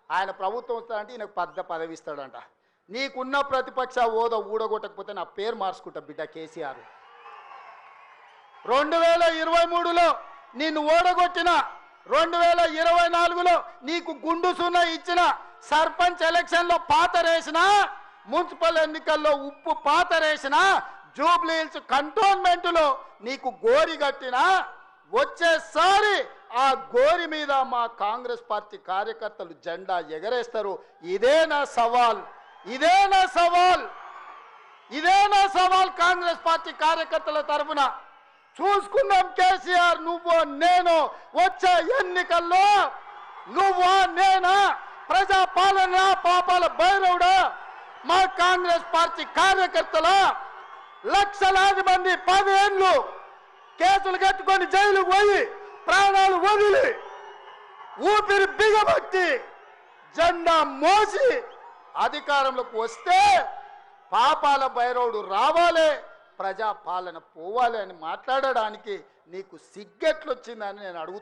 ఆయన ప్రభుత్వం వస్తాడంటే ఈయనకు పదవి ఇస్తాడంట. నీకున్న ప్రతిపక్ష హోదా ఊడగొట్టకపోతే నా పేరు మార్చుకుంటా బిడ్డ కేసీఆర్. 2023లో నిన్ను ఓడగొట్టిన, 2024లో నీకు గుండు సున్నా ఇచ్చిన, సర్పంచ్ ఎలక్షన్లో పాతరేసిన, మున్సిపల్ ఎన్నికల్లో ఉప్పు పాతరేసిన, జూబ్లీ హిల్స్ కంటోన్మెంట్లో నీకు గోరి కట్టిన, వచ్చేసారి ఆ గోరి మీద మా కాంగ్రెస్ పార్టీ కార్యకర్తలు జెండా ఎగరేస్తారు. ఇదే నా సవాల్, ఇదే నా సవాల్, ఇదే నా సవాల్ కాంగ్రెస్ పార్టీ కార్యకర్తల తరఫున. చూసుకుందాం కేసీఆర్, నువ్వు నేను వచ్చే ఎన్నికల్లో నువ్వా నేనా, ప్రజా పాలన పాపాల భైరవుడా, మా కాంగ్రెస్ పార్టీ కార్యకర్తల లక్షలాది మంది 10 ఏళ్ళు కేసులు కట్టుకొని జైలుకు పోయి ప్రాణాలు వదిలి ఊపిరి బిగబట్టి జెండా మోసి అధికారంలోకి వస్తే పాపాల భైరవుడు రావాలి, ప్రజా పాలన పోవాలి అని మాట్లాడడానికి నీకు సిగ్గెట్లొచ్చిందని నేను అడుగుతున్నా.